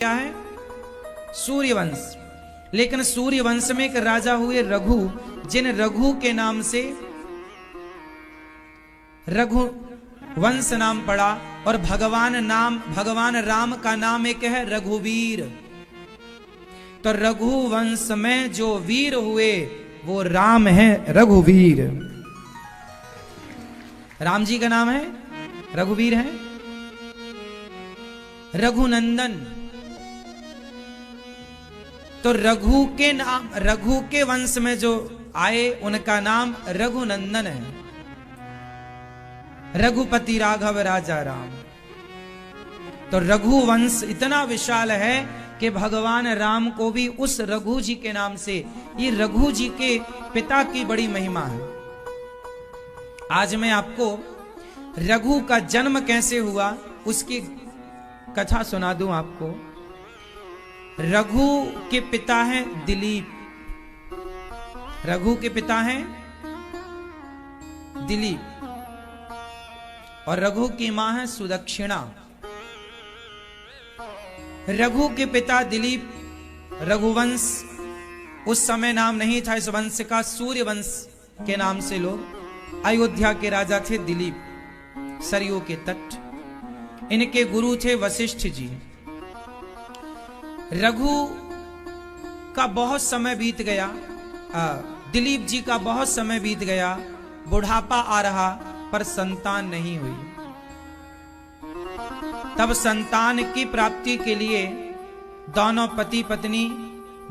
क्या है? सूर्यवंश। लेकिन सूर्यवंश में एक राजा हुए रघु, जिन रघु के नाम से रघु वंश नाम पड़ा। और भगवान राम का नाम एक है रघुवीर। तो रघुवंश में जो वीर हुए वो राम है, रघुवीर। राम जी का नाम है रघुवीर है, रघुनंदन। तो रघु के वंश में जो आए उनका नाम रघुनंदन है। रघुपति राघव राजा राम। तो रघुवंश इतना विशाल है कि भगवान राम को भी उस रघु जी के नाम से, ये रघु जी के पिता की बड़ी महिमा है। आज मैं आपको रघु का जन्म कैसे हुआ उसकी कथा सुना दूं आपको। रघु के पिता हैं दिलीप। रघु के पिता हैं दिलीप और रघु की मां है सुदक्षिणा। रघु के पिता दिलीप, रघुवंश उस समय नाम नहीं था इस वंश का, सूर्यवंश के नाम से लोग। अयोध्या के राजा थे दिलीप, सरयू के तट। इनके गुरु थे वशिष्ठ जी। रघु का बहुत समय बीत गया, दिलीप जी का बहुत समय बीत गया, बुढ़ापा आ रहा पर संतान नहीं हुई। तब संतान की प्राप्ति के लिए दोनों पति पत्नी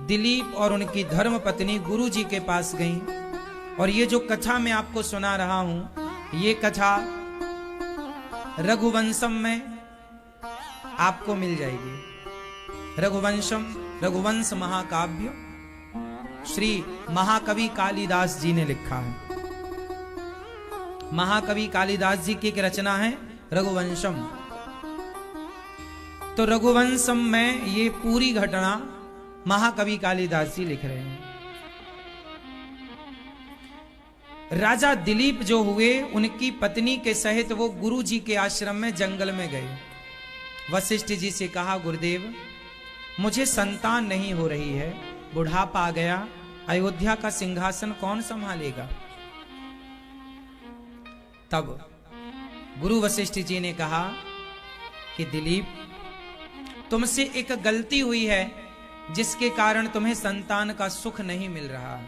दिलीप और उनकी धर्म पत्नी गुरु जी के पास गईं। और ये जो कथा मैं आपको सुना रहा हूं, ये कथा रघुवंशम में आपको मिल जाएगी। रघुवंश महाकाव्य श्री महाकवि कालिदास जी ने लिखा है। महाकवि कालिदास जी की एक रचना है रघुवंशम। तो रघुवंशम में ये पूरी घटना महाकवि कालिदास जी लिख रहे हैं। राजा दिलीप जो हुए, उनकी पत्नी के सहित वो गुरु जी के आश्रम में जंगल में गए। वशिष्ठ जी से कहा, गुरुदेव मुझे संतान नहीं हो रही है, बुढ़ापा आ गया, अयोध्या का सिंहासन कौन संभालेगा? तब गुरु वशिष्ठ जी ने कहा कि दिलीप तुमसे एक गलती हुई है जिसके कारण तुम्हें संतान का सुख नहीं मिल रहा।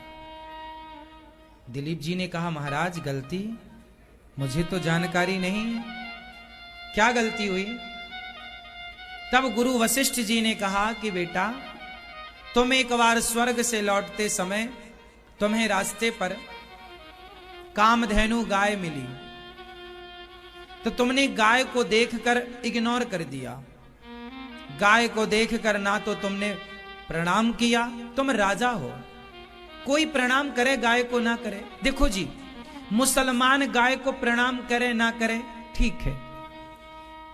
दिलीप जी ने कहा, महाराज गलती मुझे तो जानकारी नहीं है, क्या गलती हुई? तब गुरु वशिष्ठ जी ने कहा कि बेटा तुम एक बार स्वर्ग से लौटते समय तुम्हें रास्ते पर कामधेनु गाय मिली, तो तुमने गाय को देखकर इग्नोर कर दिया। गाय को देखकर ना तो तुमने प्रणाम किया, तुम राजा हो, कोई प्रणाम करे गाय को ना करे। देखो जी, मुसलमान गाय को प्रणाम करे ना करे ठीक है,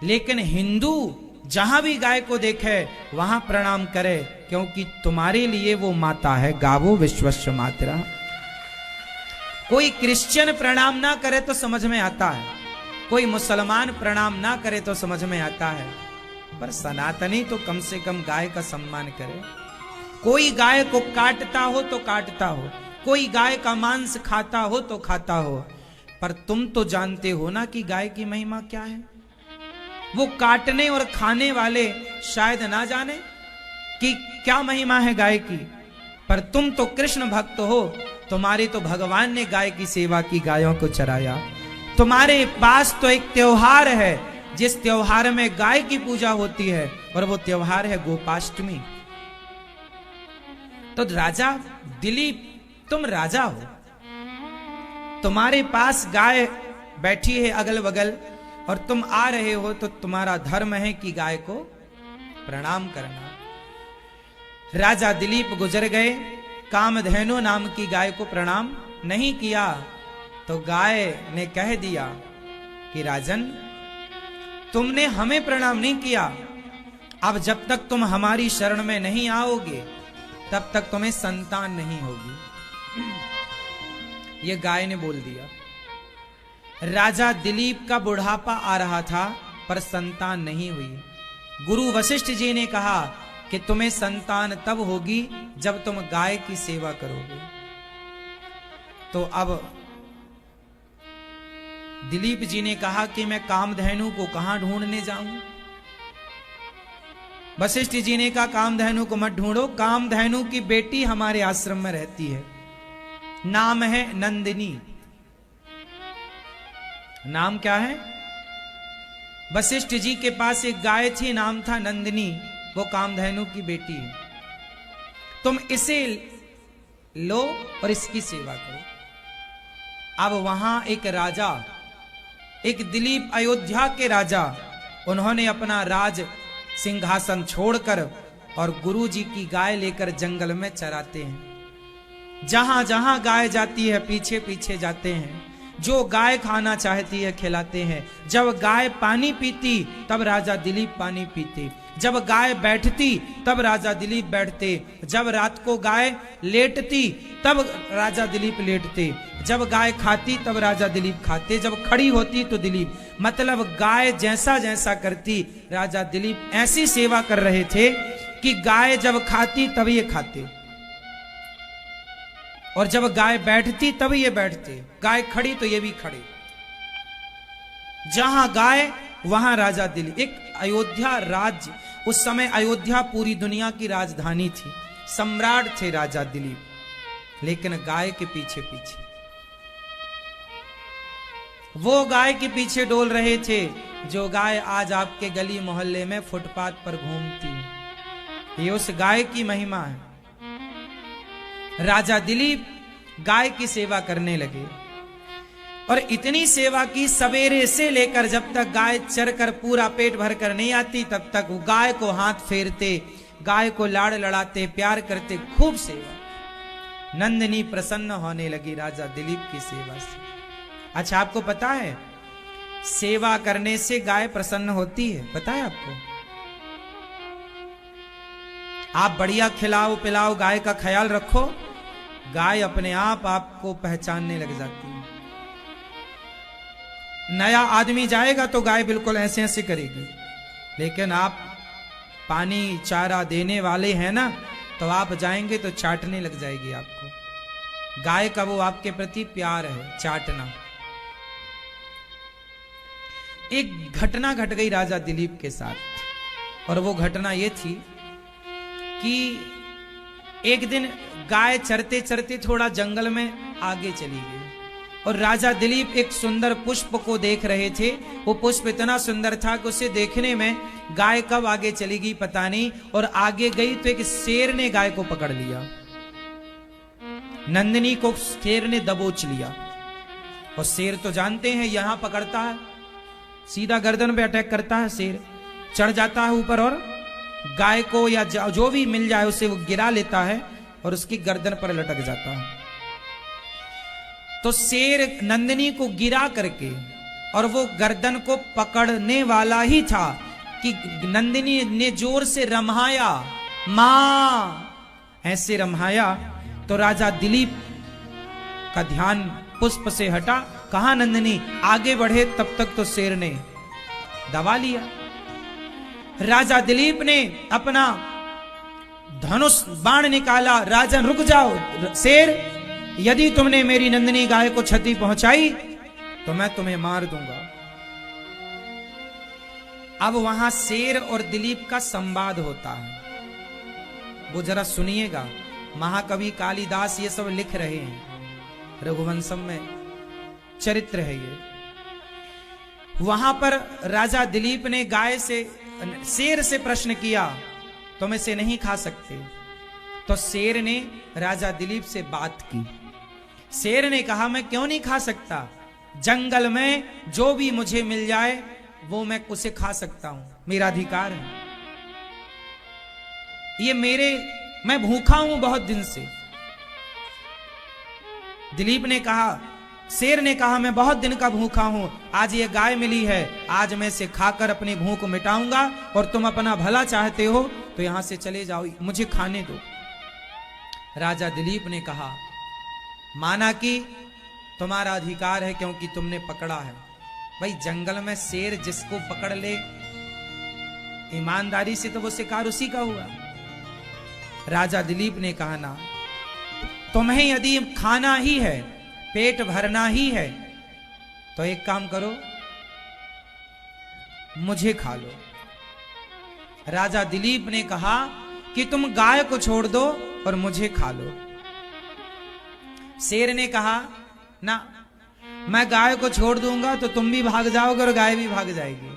लेकिन हिंदू जहां भी गाय को देखे वहां प्रणाम करे, क्योंकि तुम्हारे लिए वो माता है। गावो विश्वस्य मातरा। कोई क्रिश्चियन प्रणाम ना करे तो समझ में आता है, कोई मुसलमान प्रणाम ना करे तो समझ में आता है, पर सनातनी तो कम से कम गाय का सम्मान करे। कोई गाय को काटता हो तो काटता हो, कोई गाय का मांस खाता हो तो खाता हो, पर तुम तो जानते हो ना कि गाय की महिमा क्या है। वो काटने और खाने वाले शायद ना जाने कि क्या महिमा है गाय की, पर तुम तो कृष्ण भक्त हो, तुम्हारे तो भगवान ने गाय की सेवा की, गायों को चराया। तुम्हारे पास तो एक त्योहार है जिस त्योहार में गाय की पूजा होती है, और वो त्योहार है गोपाष्टमी। तो राजा दिलीप तुम राजा हो, तुम्हारे पास गाय बैठी है अगल बगल और तुम आ रहे हो, तो तुम्हारा धर्म है कि गाय को प्रणाम करना। राजा दिलीप गुजर गए, कामधेनु नाम की गाय को प्रणाम नहीं किया, तो गाय ने कह दिया कि राजन तुमने हमें प्रणाम नहीं किया, अब जब तक तुम हमारी शरण में नहीं आओगे तब तक तुम्हें संतान नहीं होगी। ये गाय ने बोल दिया। राजा दिलीप का बुढ़ापा आ रहा था पर संतान नहीं हुई। गुरु वशिष्ठ जी ने कहा कि तुम्हें संतान तब होगी जब तुम गाय की सेवा करोगे। तो अब दिलीप जी ने कहा कि मैं कामधेनु को कहां ढूंढने जाऊं। वशिष्ठ जी ने कहा कामधेनु को मत ढूंढो, कामधेनु की बेटी हमारे आश्रम में रहती है, नाम है नंदिनी। नाम क्या है? वशिष्ठ जी के पास एक गाय थी, नाम था नंदिनी, वो कामधेनु की बेटी है। तुम इसे लो और इसकी सेवा करो। अब वहां एक राजा, एक दिलीप अयोध्या के राजा, उन्होंने अपना राज सिंहासन छोड़कर और गुरु जी की गाय लेकर जंगल में चराते हैं। जहां जहां गाय जाती है पीछे पीछे जाते हैं, जो गाय खाना चाहती है खिलाते हैं। जब गाय पानी पीती तब राजा दिलीप पानी पीते, जब गाय बैठती तब राजा दिलीप बैठते, जब रात को गाय लेटती तब राजा दिलीप लेटते, जब गाय खाती तब राजा दिलीप खाते, जब खड़ी होती तो दिलीप। मतलब गाय जैसा जैसा करती राजा दिलीप ऐसी सेवा कर रहे थे कि गाय जब खाती तब ये खाते, और जब गाय बैठती तब ये बैठते, गाय खड़ी तो ये भी खड़े। जहां गाय वहां राजा दिलीप। एक अयोध्या राज्य, उस समय अयोध्या पूरी दुनिया की राजधानी थी, सम्राट थे राजा दिलीप, लेकिन गाय के पीछे पीछे, वो गाय के पीछे डोल रहे थे जो गाय आज आपके गली मोहल्ले में फुटपाथ पर घूमती है। ये उस गाय की महिमा है। राजा दिलीप गाय की सेवा करने लगे और इतनी सेवा की, सवेरे से लेकर जब तक गाय चरकर पूरा पेट भर कर नहीं आती तब तक वो गाय को हाथ फेरते, गाय को लाड़ लड़ाते, प्यार करते, खूब सेवा। नंदिनी प्रसन्न होने लगी राजा दिलीप की सेवा से। अच्छा, आपको पता है सेवा करने से गाय प्रसन्न होती है? पता है आपको? आप बढ़िया खिलाओ पिलाओ, गाय का ख्याल रखो, गाय अपने आप आपको पहचानने लग जाती है। नया आदमी जाएगा तो गाय बिल्कुल ऐसे ऐसे करेगी, लेकिन आप पानी चारा देने वाले हैं ना, तो आप जाएंगे तो चाटने लग जाएगी आपको। गाय का वो आपके प्रति प्यार है, चाटना। एक घटना घट गई राजा दिलीप के साथ, और वो घटना ये थी कि एक दिन गाय चरते चरते थोड़ा जंगल में आगे चली गई, और राजा दिलीप एक सुंदर पुष्प को देख रहे थे। वो पुष्प इतना सुंदर था कि उसे देखने में गाय कब आगे चली गई पता नहीं, और आगे गई तो एक शेर ने गाय को पकड़ लिया। नंदिनी को शेर ने दबोच लिया, और शेर तो जानते हैं यहां पकड़ता है, सीधा गर्दन पे अटैक करता है। शेर चढ़ जाता है ऊपर और गाय को या जो भी मिल जाए उसे वो गिरा लेता है और उसकी गर्दन पर लटक जाता है। तो शेर नंदिनी को गिरा करके, और वो गर्दन को पकड़ने वाला ही था कि नंदिनी ने जोर से रम्हाया, मां, ऐसे रम्हाया तो राजा दिलीप का ध्यान पुष्प से हटा। कहां नंदिनी? आगे बढ़े तब तक तो शेर ने दबा लिया। राजा दिलीप ने अपना धनुष बाण निकाला। राजन रुक जाओ, शेर, यदि तुमने मेरी नंदिनी गाय को क्षति पहुंचाई तो मैं तुम्हें मार दूंगा। अब वहां शेर और दिलीप का संवाद होता है, वो जरा सुनिएगा। महाकवि कालिदास ये सब लिख रहे हैं, रघुवंशम में चरित्र है ये। वहां पर राजा दिलीप ने गाय से, शेर से प्रश्न किया, तुम इसे नहीं खा सकते? तो शेर ने राजा दिलीप से बात की। शेर ने कहा, मैं क्यों नहीं खा सकता? जंगल में जो भी मुझे मिल जाए वो मैं उसे खा सकता हूं, मेरा अधिकार है। ये मैं भूखा हूं बहुत दिन से। दिलीप ने कहा, शेर ने कहा, मैं बहुत दिन का भूखा हूं, आज ये गाय मिली है, आज मैं इसे खाकर अपनी भूख मिटाऊंगा, और तुम अपना भला चाहते हो तो यहां से चले जाओ, मुझे खाने दो। राजा दिलीप ने कहा, माना कि तुम्हारा अधिकार है क्योंकि तुमने पकड़ा है। भाई जंगल में शेर जिसको पकड़ ले ईमानदारी से तो वो शिकार उसी का हुआ। राजा दिलीप ने कहा ना, तुम्हें यदि खाना ही है, पेट भरना ही है, तो एक काम करो, मुझे खा लो। राजा दिलीप ने कहा कि तुम गाय को छोड़ दो और मुझे खा लो। शेर ने कहा ना, मैं गाय को छोड़ दूंगा तो तुम भी भाग जाओगे और गाय भी भाग जाएगी,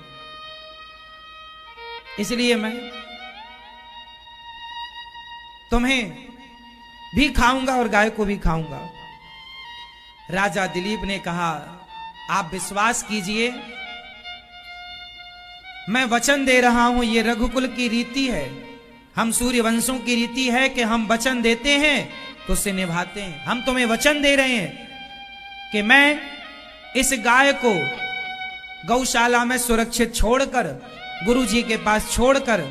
इसलिए मैं तुम्हें भी खाऊंगा और गाय को भी खाऊंगा। राजा दिलीप ने कहा, आप विश्वास कीजिए, मैं वचन दे रहा हूं, ये रघुकुल की रीति है, हम सूर्यवंशों की रीति है कि हम वचन देते हैं तो उसे निभाते हैं। हम तुम्हें वचन दे रहे हैं कि मैं इस गाय को गौशाला में सुरक्षित छोड़कर, गुरुजी के पास छोड़कर,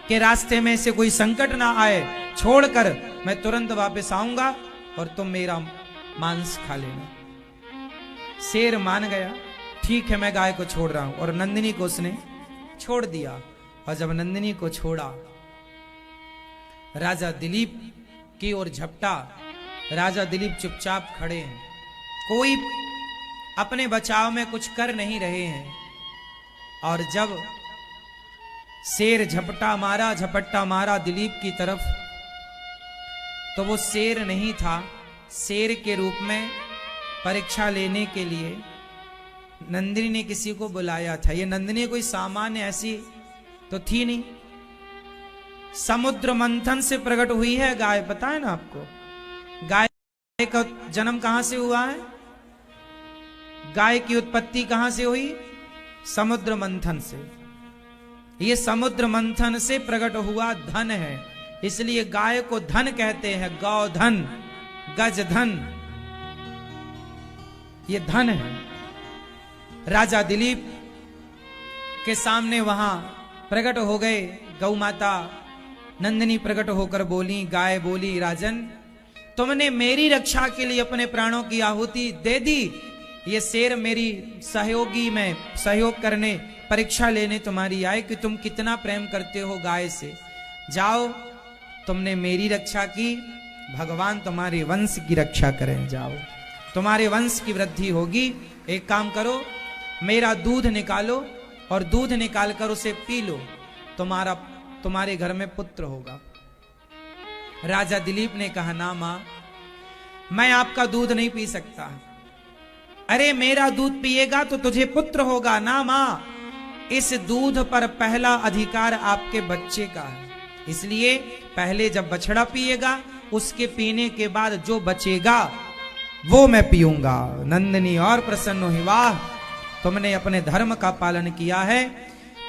कि रास्ते में से कोई संकट ना आए, छोड़कर मैं तुरंत वापस आऊंगा और तुम मेरा मांस खा लेना। शेर मान गया, ठीक है मैं गाय को छोड़ रहा हूं, और नंदिनी को उसने छोड़ दिया। और जब नंदिनी को छोड़ा, राजा दिलीप की ओर झपटा। राजा दिलीप चुपचाप खड़े हैं, कोई अपने बचाव में कुछ कर नहीं रहे हैं। और जब शेर झपट्टा मारा दिलीप की तरफ, तो वो शेर नहीं था, शेर के रूप में परीक्षा लेने के लिए नंदिनी ने किसी को बुलाया था। ये नंदिनी कोई सामान्य ऐसी तो थी नहीं, समुद्र मंथन से प्रकट हुई है गाय, पता है ना आपको? गाय का जन्म कहां से हुआ है? गाय की उत्पत्ति कहां से हुई? समुद्र मंथन से। ये समुद्र मंथन से प्रकट हुआ धन है, इसलिए गाय को धन कहते हैं, गौधन, गज धन, ये धन है। राजा दिलीप के सामने वहां प्रकट हो गए गौ माता नंदिनी, प्रकट होकर बोली, गाय बोली, राजन तुमने मेरी रक्षा के लिए अपने प्राणों की आहुति दे दी, ये शेर मेरी सहयोगी में सहयोग करने, परीक्षा लेने तुम्हारी आए कि तुम कितना प्रेम करते हो गाय से। जाओ, तुमने मेरी रक्षा की, भगवान तुम्हारे वंश की रक्षा करें, जाओ तुम्हारे वंश की वृद्धि होगी। एक काम करो, मेरा दूध निकालो और दूध निकालकर उसे पी लो, तुम्हारे घर में पुत्र होगा। राजा दिलीप ने कहा, ना मां, मैं आपका दूध नहीं पी सकता। अरे मेरा दूध पिएगा तो तुझे पुत्र होगा। ना मां, इस दूध पर पहला अधिकार आपके बच्चे का है, इसलिए पहले जब बछड़ा पिएगा, उसके पीने के बाद जो बचेगा वो मैं पीऊंगा। नंदिनी और प्रसन्न हुई, वाह, तुमने अपने धर्म का पालन किया है,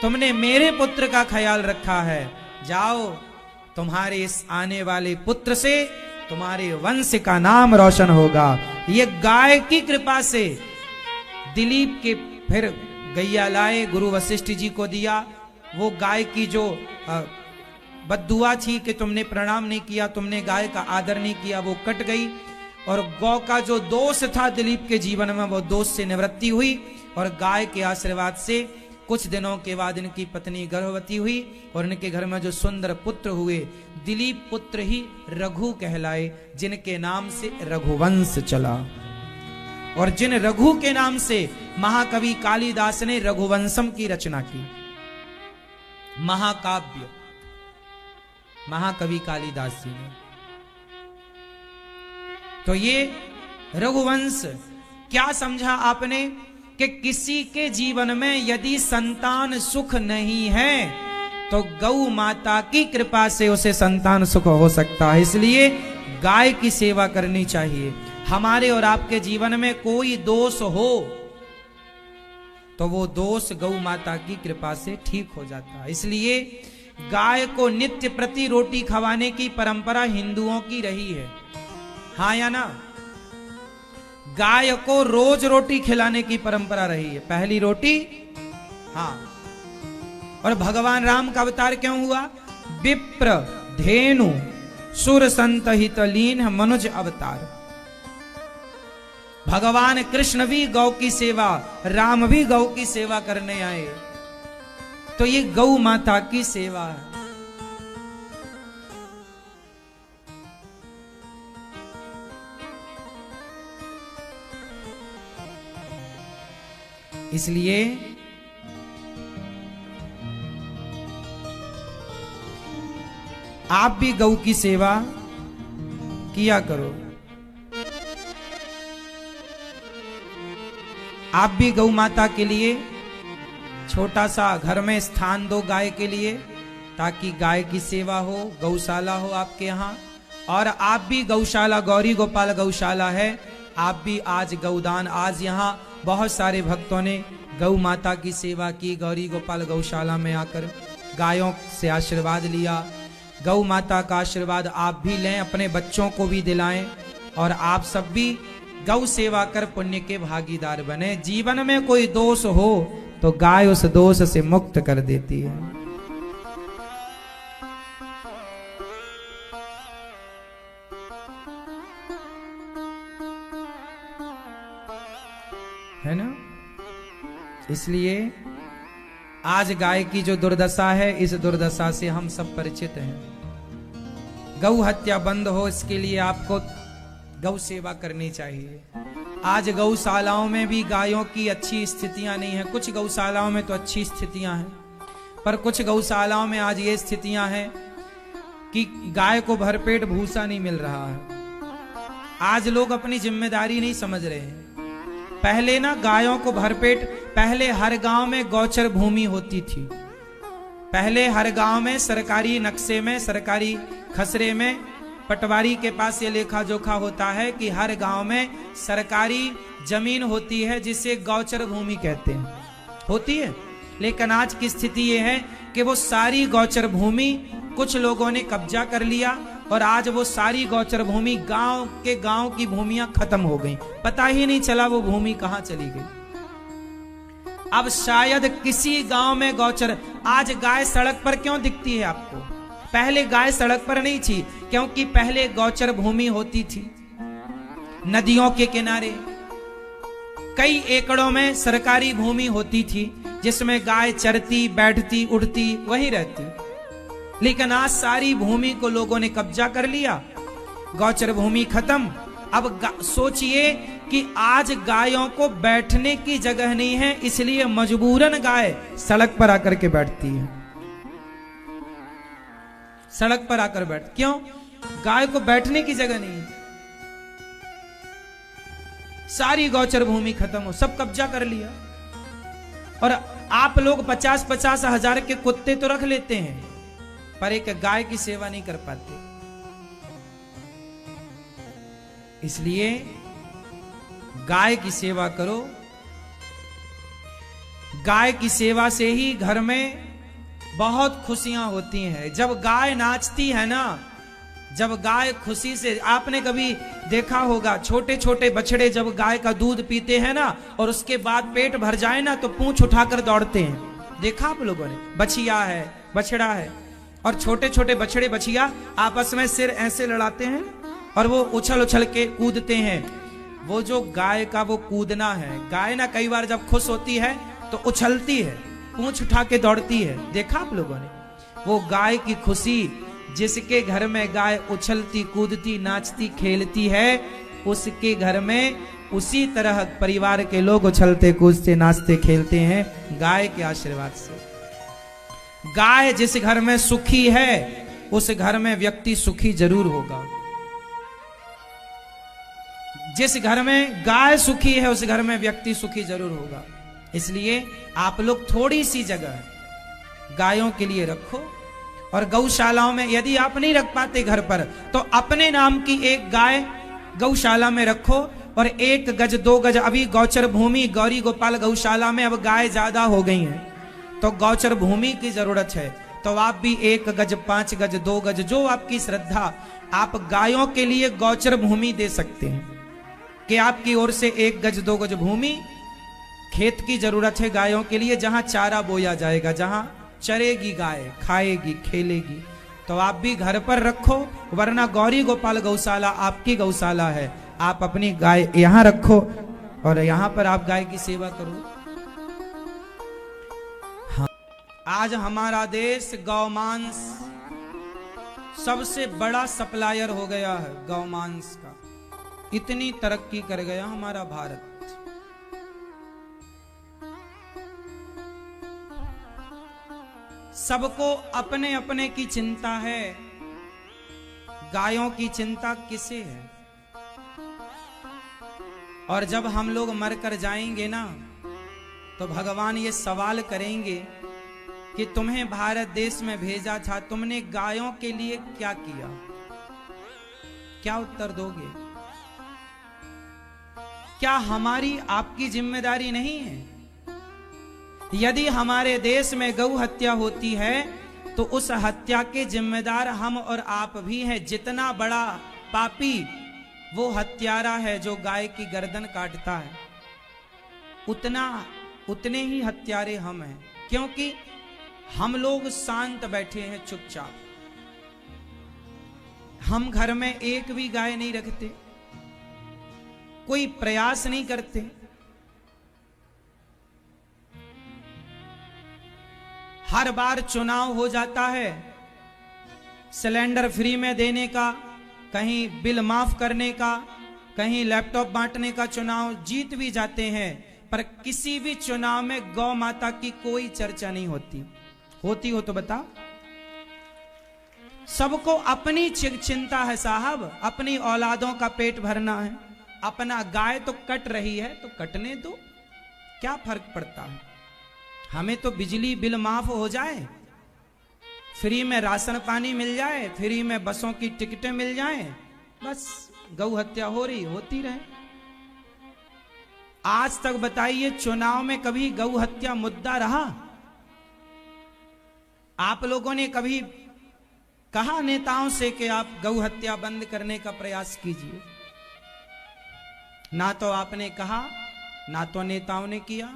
तुमने मेरे पुत्र का ख्याल रखा है। जाओ, तुम्हारे इस आने वाले पुत्र से तुम्हारे वंश का नाम रोशन होगा। ये गाय की कृपा से दिलीप के फिर गैया लाए, गुरु वशिष्ठ जी को दिया। वो गाय की जो बद्दुआ थी कि तुमने प्रणाम नहीं किया, तुमने गाय का आदर नहीं किया, वो कट गई। और गौ का जो दोष था दिलीप के जीवन में, वो दोष से निवृत्ति हुई। और गाय के आशीर्वाद से कुछ दिनों के बाद इनकी पत्नी गर्भवती हुई और इनके घर में जो सुंदर पुत्र हुए, दिलीप पुत्र ही रघु कहलाए, जिनके नाम से रघुवंश चला। और जिन रघु के नाम से महाकवि कालिदास ने रघुवंशम की रचना की, महाकाव्य, महाकवि कालिदास जी ने। तो ये रघुवंश क्या समझा आपने कि किसी के जीवन में यदि संतान सुख नहीं है तो गौ माता की कृपा से उसे संतान सुख हो सकता है। इसलिए गाय की सेवा करनी चाहिए। हमारे और आपके जीवन में कोई दोष हो तो वो दोष गौ माता की कृपा से ठीक हो जाता है। इसलिए गाय को नित्य प्रति रोटी खवाने की परंपरा हिंदुओं की रही है, हाँ या ना? गाय को रोज रोटी खिलाने की परंपरा रही है, पहली रोटी, हाँ। और भगवान राम का अवतार क्यों हुआ? विप्र धेनु सुर संत हित लीन मनुज अवतार। भगवान कृष्ण भी गौ की सेवा, राम भी गौ की सेवा करने आए। तो ये गौ माता की सेवा है। इसलिए आप भी गौ की सेवा किया करो। आप भी गौ माता के लिए छोटा सा घर में स्थान दो गाय के लिए, ताकि गाय की सेवा हो, गौशाला हो आपके यहाँ। और आप भी गौशाला, गौरी गोपाल गौशाला है, आप भी आज गौदान, आज यहाँ बहुत सारे भक्तों ने गौ माता की सेवा की, गौरी गोपाल गौशाला में आकर गायों से आशीर्वाद लिया। गौ माता का आशीर्वाद आप भी लें, अपने बच्चों को भी दिलाएं, और आप सब भी गौ सेवा कर पुण्य के भागीदार बने। जीवन में कोई दोष हो तो गाय उस दोष से मुक्त कर देती है ना। इसलिए आज गाय की जो दुर्दशा है, इस दुर्दशा से हम सब परिचित हैं। गौ हत्या बंद हो, इसके लिए आपको गौ सेवा करनी चाहिए। आज गौशालाओं में भी गायों की अच्छी स्थितियां नहीं है। कुछ गौशालाओं में तो अच्छी स्थितियां हैं, पर कुछ गौशालाओं में आज ये स्थितियां हैं कि गाय को भरपेट भूसा नहीं मिल रहा है। आज लोग अपनी जिम्मेदारी नहीं समझ रहे हैं। पहले ना गायों को भरपेट, पहले हर गांव में गौचर भूमि होती थी। पहले हर गांव में सरकारी नक्शे में, सरकारी खसरे में, पटवारी के पास ये लेखा जोखा होता है कि हर गांव में सरकारी जमीन होती है, जिसे गौचर भूमि कहते हैं, होती है। लेकिन आज की स्थिति ये है कि वो सारी गौचर भूमि कुछ लोगों ने कब्जा कर लिया, और आज वो सारी गौचर भूमि गांव की भूमियां खत्म हो गई। पता ही नहीं चला वो भूमि कहां चली गई। अब शायद किसी गांव में गौचर, आज गाय सड़क पर क्यों दिखती है आपको? पहले गाय सड़क पर नहीं थी, क्योंकि पहले गौचर भूमि होती थी नदियों के किनारे। कई एकड़ों में सरकारी भूमि होती थी, जिसमें गाय चरती, बैठती, उड़ती, वही रहती। लेकिन आज सारी भूमि को लोगों ने कब्जा कर लिया, गौचर भूमि खत्म। अब सोचिए कि आज गायों को बैठने की जगह नहीं है, इसलिए मजबूरन गाय सड़क पर आकर के बैठती है। सड़क पर आकर बैठ, क्यों? गाय को बैठने की जगह नहीं है। सारी गौचर भूमि खत्म हो, सब कब्जा कर लिया। और आप लोग 50-50 हजार के कुत्ते तो रख लेते हैं, पर एक गाय की सेवा नहीं कर पाते। इसलिए गाय की सेवा करो। गाय की सेवा से ही घर में बहुत खुशियां होती हैं। जब गाय नाचती है ना, जब गाय खुशी से, आपने कभी देखा होगा छोटे छोटे बछड़े जब गाय का दूध पीते हैं ना, और उसके बाद पेट भर जाए ना, तो पूंछ उठाकर दौड़ते हैं। देखा आप लोगों ने? बछिया है, बछड़ा है, और छोटे छोटे बछड़े बछिया आपस में सिर ऐसे लड़ाते हैं, और वो उछल उछल के कूदते हैं। वो जो गाय का वो कूदना है, गाय ना कई बार जब खुश होती है तो उछलती है, पूंछ उठा के दौड़ती है। देखा आप लोगों ने? वो गाय की खुशी, जिसके घर में गाय उछलती, कूदती, नाचती, खेलती है, उसके घर में उसी तरह परिवार के लोग उछलते, कूदते, नाचते, खेलते हैं गाय के आशीर्वाद से। गाय जिस घर में सुखी है, उस घर में व्यक्ति सुखी जरूर होगा। जिस घर में गाय सुखी है, उस घर में व्यक्ति सुखी जरूर होगा। इसलिए आप लोग थोड़ी सी जगह गायों के लिए रखो, और गौशालाओं में यदि आप नहीं रख पाते घर पर, तो अपने नाम की एक गाय गौशाला में रखो, और 1 गज 2 गज, अभी गौचर भूमि गौरी गोपाल गौशाला में अब गाय ज्यादा हो गई हैं, तो गौचर भूमि की जरूरत है। तो आप भी 1 गज 5 गज 2 गज, जो आपकी श्रद्धा, आप गायों के लिए गौचर भूमि दे सकते हैं कि आपकी ओर से 1 गज 2 गज भूमि खेत की जरूरत है गायों के लिए, जहां चारा बोया जाएगा, जहां चरेगी गाय, खाएगी, खेलेगी। तो आप भी घर पर रखो, वरना गौरी गोपाल गौशाला आपकी गौशाला है, आप अपनी गाय यहां रखो और यहां पर आप गाय की सेवा करो। हाँ, आज हमारा देश गौमांस सबसे बड़ा सप्लायर हो गया है, गौमांस का। इतनी तरक्की कर गया हमारा भारत। सबको अपने अपने की चिंता है, गायों की चिंता किसे है? और जब हम लोग मरकर जाएंगे ना, तो भगवान ये सवाल करेंगे कि तुम्हें भारत देश में भेजा था, तुमने गायों के लिए क्या किया? क्या उत्तर दोगे? क्या हमारी आपकी जिम्मेदारी नहीं है? यदि हमारे देश में गौ हत्या होती है तो उस हत्या के जिम्मेदार हम और आप भी हैं। जितना बड़ा पापी वो हत्यारा है जो गाय की गर्दन काटता है, उतने ही हत्यारे हम हैं, क्योंकि हम लोग शांत बैठे हैं चुपचाप। हम घर में एक भी गाय नहीं रखते, कोई प्रयास नहीं करते। हर बार चुनाव हो जाता है, सिलेंडर फ्री में देने का, कहीं बिल माफ करने का, कहीं लैपटॉप बांटने का चुनाव जीत भी जाते हैं, पर किसी भी चुनाव में गौ माता की कोई चर्चा नहीं होती। होती हो तो बता। सबको अपनी चिंता है साहब, अपनी औलादों का पेट भरना है। अपना गाय तो कट रही है तो कटने दो, क्या फर्क पड़ता है? हमें तो बिजली बिल माफ हो जाए, फ्री में राशन पानी मिल जाए, फ्री में बसों की टिकटें मिल जाएं, बस गौ हत्या हो रही होती रहे। आज तक बताइए, चुनाव में कभी गौ हत्या मुद्दा रहा? आप लोगों ने कभी कहा नेताओं से कि आप गौ हत्या बंद करने का प्रयास कीजिए? ना तो आपने कहा, ना तो नेताओं ने किया।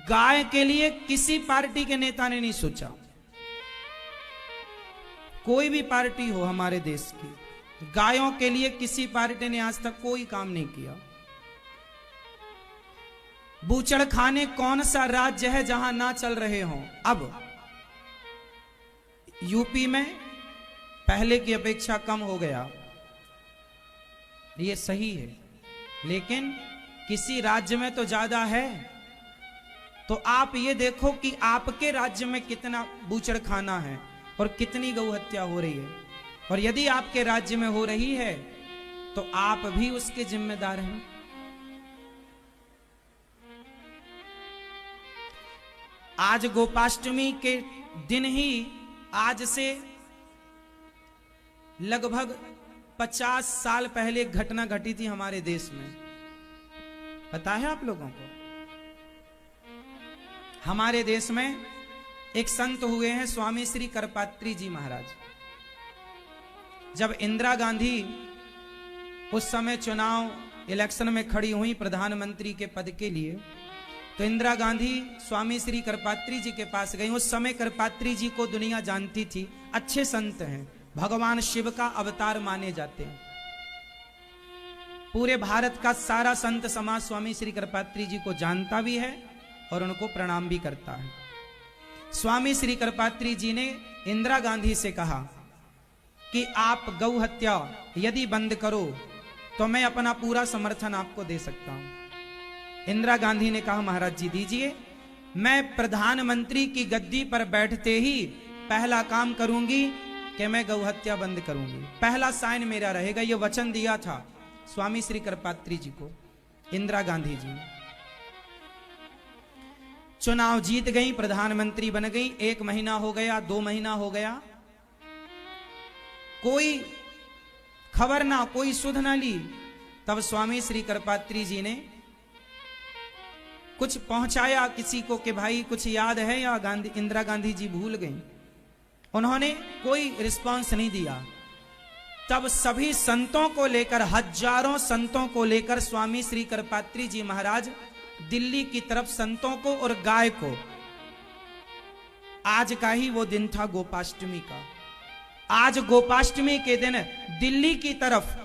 गाय के लिए किसी पार्टी के नेता ने नहीं सोचा। कोई भी पार्टी हो हमारे देश की, गायों के लिए किसी पार्टी ने आज तक कोई काम नहीं किया। बूचड़ खाने कौन सा राज्य है जहां ना चल रहे हों? अब यूपी में पहले की अपेक्षा कम हो गया, ये सही है, लेकिन किसी राज्य में तो ज्यादा है। तो आप ये देखो कि आपके राज्य में कितना बूचड़ खाना है और कितनी गौ हत्या हो रही है। और यदि आपके राज्य में हो रही है तो आप भी उसके जिम्मेदार हैं। आज गोपाष्टमी के दिन ही, आज से लगभग 50 साल पहले एक घटना घटी थी हमारे देश में। पता है आप लोगों को? हमारे देश में एक संत हुए हैं स्वामी श्री करपात्री जी महाराज। जब इंदिरा गांधी उस समय चुनाव इलेक्शन में खड़ी हुई प्रधानमंत्री के पद के लिए, तो इंदिरा गांधी स्वामी श्री करपात्री जी के पास गई। उस समय करपात्री जी को दुनिया जानती थी, अच्छे संत हैं, भगवान शिव का अवतार माने जाते हैं। पूरे भारत का सारा संत समाज स्वामी श्री करपात्री जी को जानता भी है और उनको प्रणाम भी करता है। स्वामी श्री करपात्री जी ने इंदिरा गांधी से कहा कि आप गौ हत्या यदि बंद करो तो मैं अपना पूरा समर्थन आपको दे सकता हूं। इंदिरा गांधी ने कहा, महाराज जी दीजिए, मैं प्रधानमंत्री की गद्दी पर बैठते ही पहला काम करूंगी कि मैं गौ हत्या बंद करूंगी। पहला साइन मेरा रहेगा। यह वचन दिया था स्वामी श्री करपात्री जी को इंदिरा गांधी जी। चुनाव जीत गई, प्रधानमंत्री बन गई। 1 महीना हो गया, 2 महीना हो गया, कोई खबर ना, कोई सुध ना ली। तब स्वामी श्री करपात्री जी ने कुछ पहुंचाया किसी को कि भाई कुछ याद है या इंदिरा गांधी जी भूल गई। उन्होंने कोई रिस्पांस नहीं दिया। तब सभी संतों को लेकर, हजारों संतों को लेकर स्वामी श्री करपात्री जी महाराज दिल्ली की तरफ संतों को और गाय को, आज का ही वो दिन था गोपाष्टमी का, आज गोपाष्टमी के दिन दिल्ली की तरफ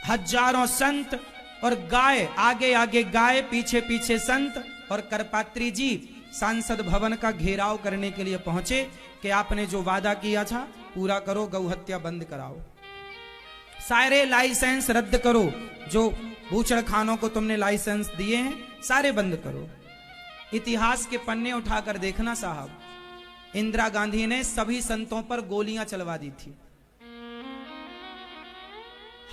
हजारों संत और गाय, आगे आगे गाय, पीछे पीछे संत, और करपात्री जी सांसद भवन का घेराव करने के लिए पहुंचे कि आपने जो वादा किया था पूरा करो, गौ हत्या बंद कराओ, सारे लाइसेंस रद्द करो, जो बूचड़खानों को तुमने लाइसेंस दिए हैं सारे बंद करो। इतिहास के पन्ने उठाकर देखना साहब, इंदिरा गांधी ने सभी संतों पर गोलियां चलवा दी थी,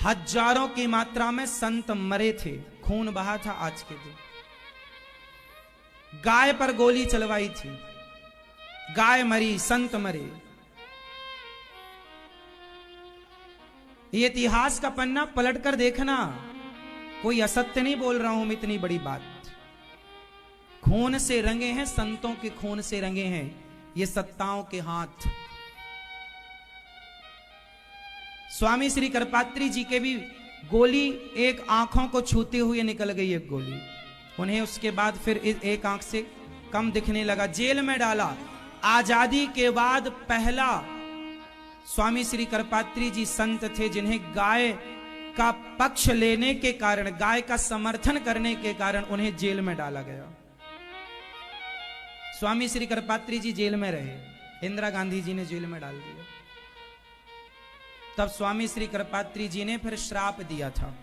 हजारों की मात्रा में संत मरे थे, खून बहा था आज के दिन। गाय पर गोली चलवाई थी, गाय मरी, संत मरे। ये इतिहास का पन्ना पलटकर देखना, कोई असत्य नहीं बोल रहा हूं मैं, इतनी बड़ी बात। खून से रंगे हैं, संतों के खून से रंगे हैं ये सत्ताओं के हाथ। स्वामी श्री करपात्री जी के भी गोली एक आंखों को छूते हुए निकल गई, एक गोली। उन्हें उसके बाद फिर एक आंख से कम दिखने लगा, जेल में डाला। आजादी के बाद पहला स्वामी श्री करपात्री जी संत थे जिन्हें गाय का पक्ष लेने के कारण, गाय का समर्थन करने के कारण उन्हें जेल में डाला गया। स्वामी श्री करपात्री जी जेल में रहे, इंदिरा गांधी जी ने जेल में डाल दिया। तब स्वामी श्री करपात्री जी ने फिर श्राप दिया था,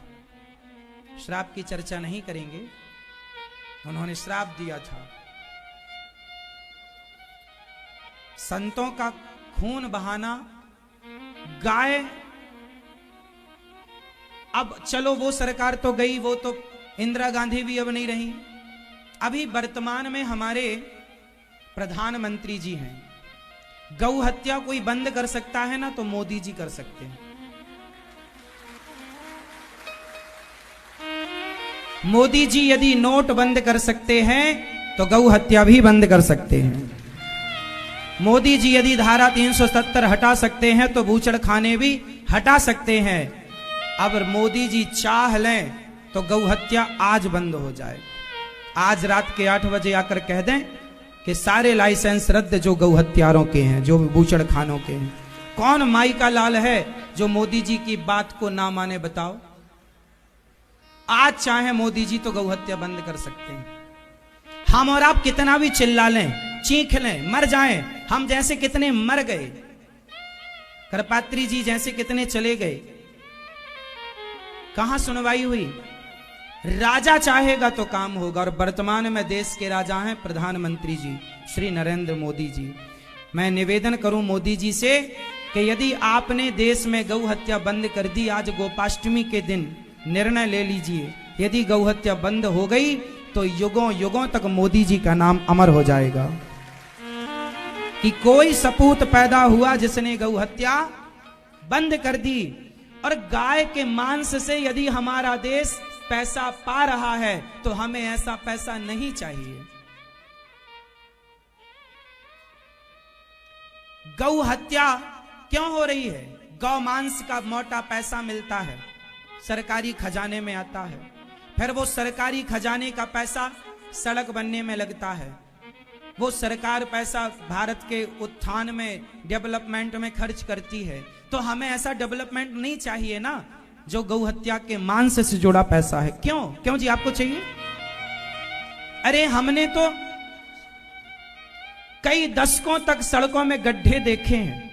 श्राप की चर्चा नहीं करेंगे, उन्होंने श्राप दिया था, संतों का खून बहाना, गाय। अब चलो वो सरकार तो गई, वो तो इंदिरा गांधी भी अब नहीं रही। अभी वर्तमान में हमारे प्रधानमंत्री जी हैं। गौ हत्या कोई बंद कर सकता है ना, तो मोदी जी कर सकते हैं। मोदी जी यदि नोट बंद कर सकते हैं तो गौ हत्या भी बंद कर सकते हैं। मोदी जी यदि धारा 370 हटा सकते हैं तो बूचड़खाने भी हटा सकते हैं। अब मोदी जी चाह लें तो गौ हत्या आज बंद हो जाए। आज रात के 8 बजे आकर कह दें कि सारे लाइसेंस रद्द जो गौ हत्यारों के हैं, जो बूचड़खानों के हैं। कौन माई का लाल है जो मोदी जी की बात को ना माने, बताओ। आज चाहे मोदी जी तो गौ हत्या बंद कर सकते हैं। हम और आप कितना भी चिल्ला लें, चीख लें, मर जाएं, हम जैसे कितने मर गए, करपात्री जी जैसे कितने चले गए, कहां सुनवाई हुई। राजा चाहेगा तो काम होगा। और वर्तमान में देश के राजा हैं प्रधानमंत्री जी श्री नरेंद्र मोदी जी। मैं निवेदन करूं मोदी जी से कि यदि आपने देश में गौ हत्या बंद कर दी, आज गोपाष्टमी के दिन निर्णय ले लीजिए, यदि गौ हत्या बंद हो गई तो युगों युगों तक मोदी जी का नाम अमर हो जाएगा कि कोई सपूत पैदा हुआ जिसने गौ हत्या बंद कर दी। और गाय के मांस से यदि हमारा देश पैसा पा रहा है तो हमें ऐसा पैसा नहीं चाहिए। गौ हत्या क्यों हो रही है? गौ मांस का मोटा पैसा मिलता है, सरकारी खजाने में आता है, फिर वो सरकारी खजाने का पैसा सड़क बनने में लगता है, वो सरकार पैसा भारत के उत्थान में, डेवलपमेंट में खर्च करती है। तो हमें ऐसा डेवलपमेंट नहीं चाहिए ना जो गौ हत्या के मांस से जुड़ा पैसा है। क्यों क्यों जी आपको चाहिए? अरे हमने तो कई दशकों तक सड़कों में गड्ढे देखे हैं,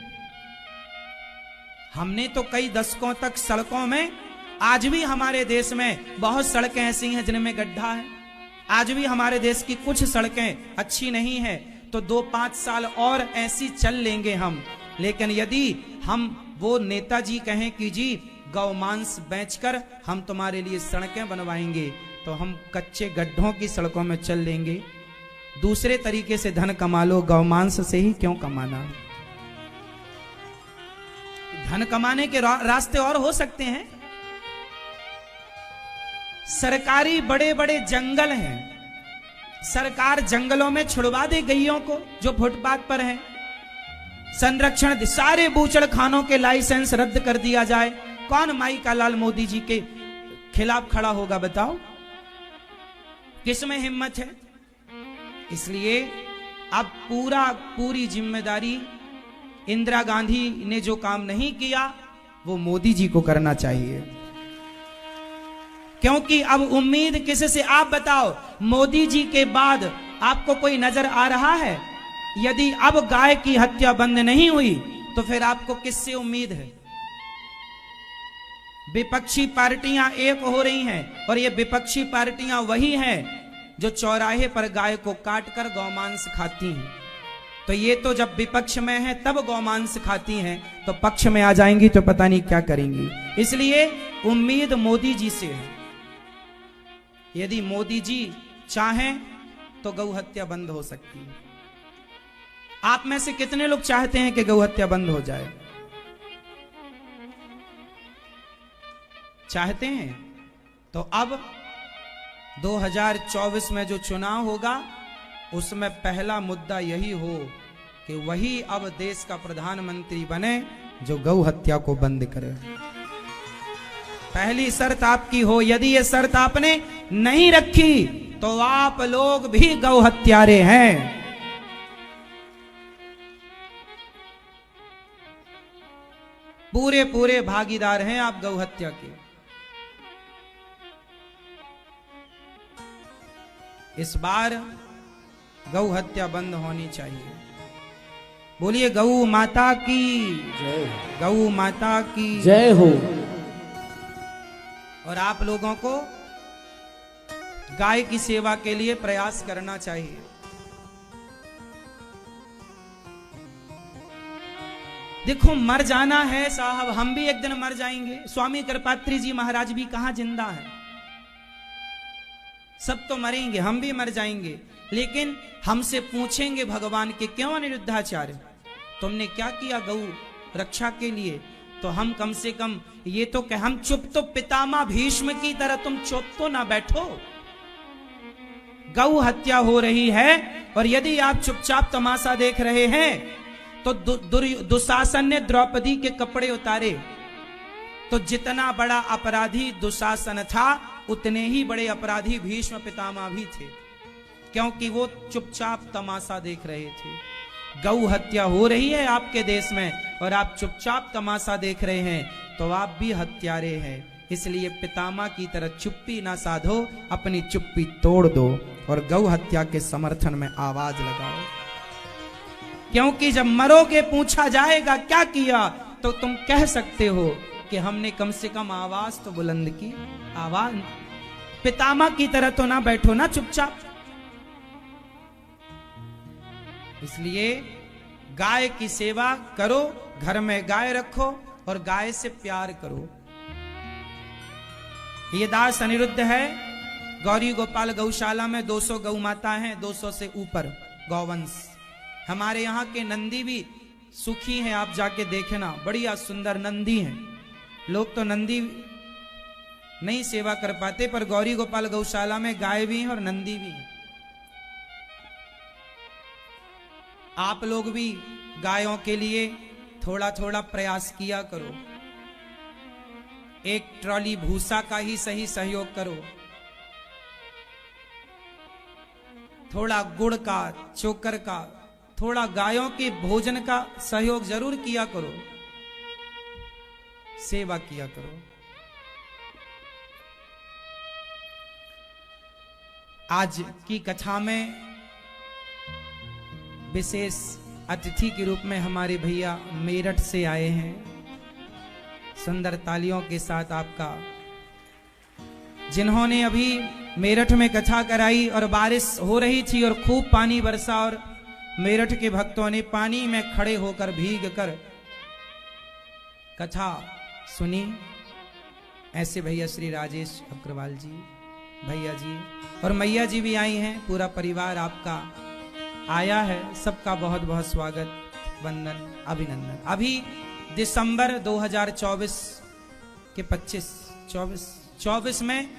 हमने तो कई दशकों तक सड़कों में, आज भी हमारे देश में बहुत सड़कें ऐसी हैं जिनमें गड्ढा है। आज भी हमारे देश की कुछ सड़कें अच्छी नहीं है, तो 2-5 साल और ऐसी चल लेंगे हम। लेकिन यदि हम वो नेताजी कहें कि जी गौ मांस बेचकर हम तुम्हारे लिए सड़कें बनवाएंगे, तो हम कच्चे गड्ढों की सड़कों में चल लेंगे। दूसरे तरीके से धन कमा लो, गौ मांस से ही क्यों कमाना? धन कमाने के रास्ते और हो सकते हैं। सरकारी बड़े बड़े जंगल हैं, सरकार जंगलों में छुड़वा दे गैयों को जो फुटपाथ पर हैं, संरक्षण दे, सारे बूचड़खानों के लाइसेंस रद्द कर दिया जाए। कौन माई का लाल मोदी जी के खिलाफ खड़ा होगा बताओ? किसमें हिम्मत है? इसलिए अब पूरी जिम्मेदारी, इंदिरा गांधी ने जो काम नहीं किया वो मोदी जी को करना चाहिए। क्योंकि अब उम्मीद किससे? आप बताओ, मोदी जी के बाद आपको कोई नजर आ रहा है? यदि अब गाय की हत्या बंद नहीं हुई तो फिर आपको किससे उम्मीद है? विपक्षी पार्टियां एक हो रही हैं और ये विपक्षी पार्टियां वही हैं जो चौराहे पर गाय को काटकर गौमांस खाती हैं। तो ये तो जब विपक्ष में है तब गौमांस खाती हैं, तो पक्ष में आ जाएंगी तो पता नहीं क्या करेंगी। इसलिए उम्मीद मोदी जी से है। यदि मोदी जी चाहें तो गौ हत्या बंद हो सकती है। आप में से कितने लोग चाहते हैं कि गौ हत्या बंद हो जाए? चाहते हैं? तो अब 2024 में जो चुनाव होगा उसमें पहला मुद्दा यही हो कि वही अब देश का प्रधानमंत्री बने जो गौ हत्या को बंद करे। पहली शर्त आपकी हो। यदि ये शर्त आपने नहीं रखी तो आप लोग भी गौ हत्यारे हैं। पूरे पूरे भागीदार हैं आप गौ हत्या के। इस बार गौ हत्या बंद होनी चाहिए। बोलिए गौ माता की जय, गौ माता की जय हो। और आप लोगों को गाय की सेवा के लिए प्रयास करना चाहिए। देखो, मर जाना है साहब, हम भी एक दिन मर जाएंगे। स्वामी कृपात्री जी महाराज भी कहां जिंदा हैं? सब तो मरेंगे, हम भी मर जाएंगे। लेकिन हमसे पूछेंगे भगवान के, क्यों अनिरुद्धाचार्य तुमने क्या किया गौ रक्षा के लिए? तो हम कम से कम ये तो कह, हम चुप तो पितामह भीष्म की तरह तुम चुप तो ना बैठो। गौ हत्या हो रही है और यदि आप चुपचाप तमाशा देख रहे हैं तो दुशासन ने द्रौपदी के कपड़े उतारे, तो जितना बड़ा अपराधी दुशासन था उतने ही बड़े अपराधी भीष्म पितामह भी थे, क्योंकि वो चुपचाप तमाशा देख रहे थे। गौ हत्या हो रही है आपके देश में और आप चुपचाप तमाशा देख रहे हैं, तो आप भी हत्यारे हैं। इसलिए पितामह की तरह चुप्पी ना साधो, अपनी चुप्पी तोड़ दो और गौ हत्या के समर्थन में आवाज लगाओ। क्योंकि जब मरोगे पूछा जाएगा क्या किया, तो तुम कह सकते हो कि हमने कम से कम आवाज तो बुलंद की। आवाज पितामह की तरह तो ना बैठो ना चुपचाप। इसलिए गाय की सेवा करो, घर में गाय रखो और गाय से प्यार करो। ये दास अनिरुद्ध है। गौरी गोपाल गौशाला में 200 गौ माता हैं, 200 से ऊपर गौवंश। हमारे यहाँ के नंदी भी सुखी हैं, आप जाके देखना, बढ़िया सुंदर नंदी हैं। लोग तो नंदी नहीं सेवा कर पाते, पर गौरी गोपाल गौशाला में गाय भी हैं और नंदी भी हैं। आप लोग भी गायों के लिए थोड़ा थोड़ा प्रयास किया करो। एक ट्रॉली भूसा का ही सही सहयोग करो, थोड़ा गुड़ का, चोकर का, थोड़ा गायों के भोजन का सहयोग जरूर किया करो, सेवा किया करो। आज की कथा में विशेष अतिथि के रूप में हमारे भैया मेरठ से आए हैं। सुंदर तालियों के साथ आपका, जिन्होंने अभी मेरठ में कथा कराई और बारिश हो रही थी और खूब पानी बरसा और मेरठ के भक्तों ने पानी में खड़े होकर भीग कर कथा सुनी। ऐसे भैया श्री राजेश अग्रवाल जी, भैया जी और मैया जी भी आई हैं। पूरा परिवार आपका आया है, सबका बहुत बहुत स्वागत, वंदन, अभिनंदन। अभी दिसंबर 2024 के 24 में,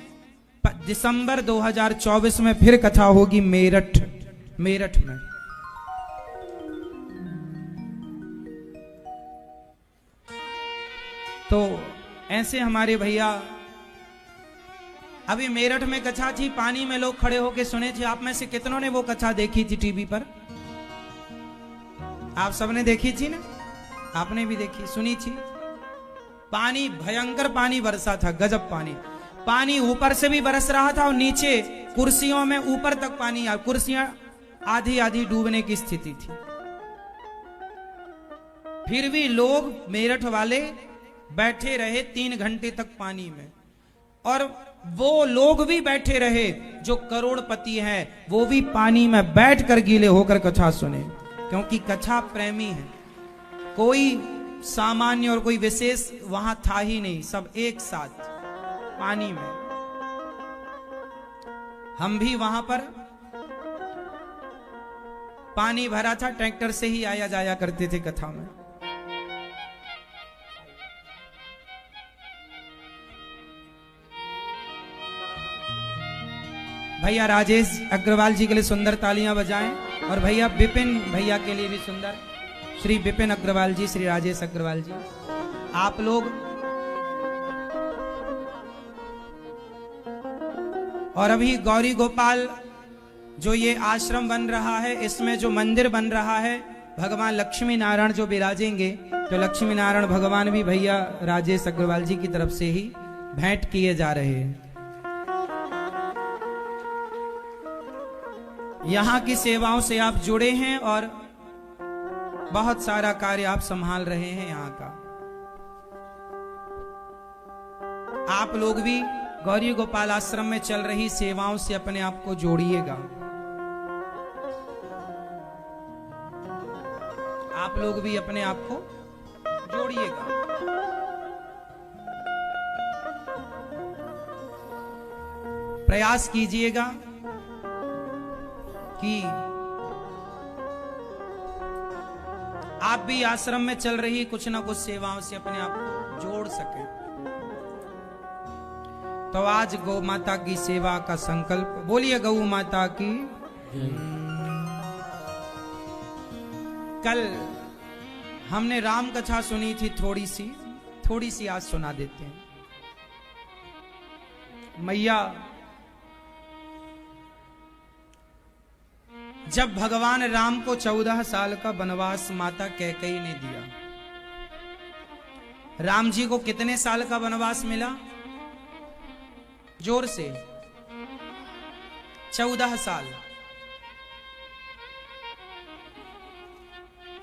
दिसंबर 2024 में फिर कथा होगी मेरठ में। तो ऐसे हमारे भैया, अभी मेरठ में कथा थी, पानी में लोग खड़े होके सुने थे। आप में से कितनों ने वो कथा देखी थी टीवी पर? आप सबने देखी थी ना? आपने भी देखी, सुनी थी। पानी, भयंकर पानी बरसा था, गजब पानी। पानी ऊपर से भी बरस रहा था और नीचे कुर्सियों में ऊपर तक पानी, कुर्सियां आधी आधी डूबने की स्थिति थी। फिर भी लोग मेरठ वाले बैठे रहे 3 घंटे तक पानी में, और वो लोग भी बैठे रहे जो करोड़पति हैं, वो भी पानी में बैठकर गीले होकर कथा सुने, क्योंकि कथा प्रेमी है। कोई सामान्य और कोई विशेष वहां था ही नहीं, सब एक साथ पानी में। हम भी वहां पर पानी भरा था, ट्रैक्टर से ही आया जाया करते थे कथा में। भैया राजेश अग्रवाल जी के लिए सुंदर तालियां बजाएं, और भैया विपिन भैया के लिए भी सुंदर। श्री विपिन अग्रवाल जी, श्री राजेश अग्रवाल जी, आप लोग। और अभी गौरी गोपाल जो ये आश्रम बन रहा है, इसमें जो मंदिर बन रहा है, भगवान लक्ष्मी नारायण जो विराजेंगे, तो लक्ष्मी नारायण भगवान भी भैया राजेश अग्रवाल जी की तरफ से ही भेंट किए जा रहे हैं। यहाँ की सेवाओं से आप जुड़े हैं और बहुत सारा कार्य आप संभाल रहे हैं यहाँ का। आप लोग भी गौरी गोपाल आश्रम में चल रही सेवाओं से अपने आप को जोड़िएगा। आप लोग भी अपने आप को जोड़िएगा। प्रयास कीजिएगा कि आप भी आश्रम में चल रही कुछ ना कुछ सेवाओं से अपने आप को जोड़ सकें। तो आज गौ माता की सेवा का संकल्प, बोलिए गौ माता की। कल हमने राम कथा सुनी थी, थोड़ी सी आज सुना देते हैं। मैया, जब भगवान राम को 14 साल का वनवास माता कैकेयी ने दिया, राम जी को कितने साल का वनवास मिला? जोर से 14 साल।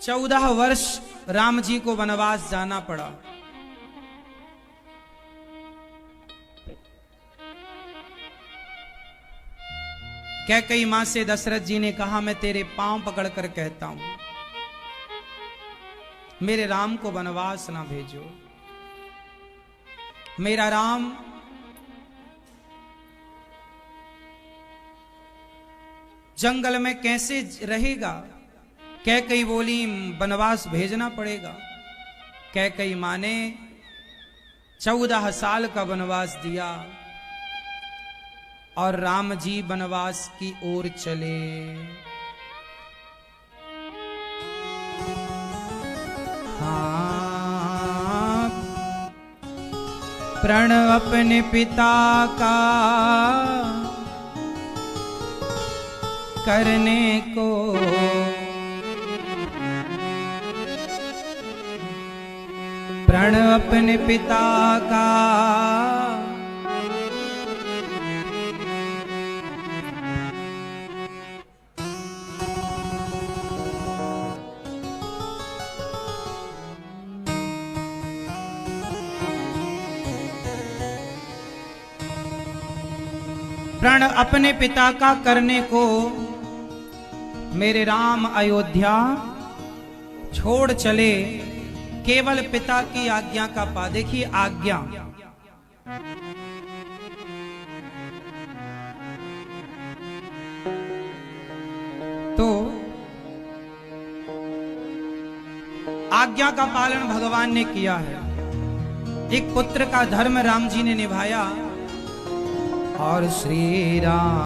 14 वर्ष राम जी को वनवास जाना पड़ा। कैकेयी मां से दशरथ जी ने कहा, मैं तेरे पांव पकड़कर कहता हूं, मेरे राम को वनवास ना भेजो। मेरा राम जंगल में कैसे रहेगा? कैकेयी बोली, वनवास भेजना पड़ेगा। कैकेयी मां ने 14 साल का वनवास दिया और राम जी वनवास की ओर चले। हाँ, प्रण अपने पिता का करने को, प्रण अपने पिता का प्रण अपने पिता का करने को मेरे राम अयोध्या छोड़ चले, केवल पिता की आज्ञा का पा। देखिए आज्ञा, तो आज्ञा का पालन भगवान ने किया है। एक पुत्र का धर्म राम जी ने निभाया और श्री राम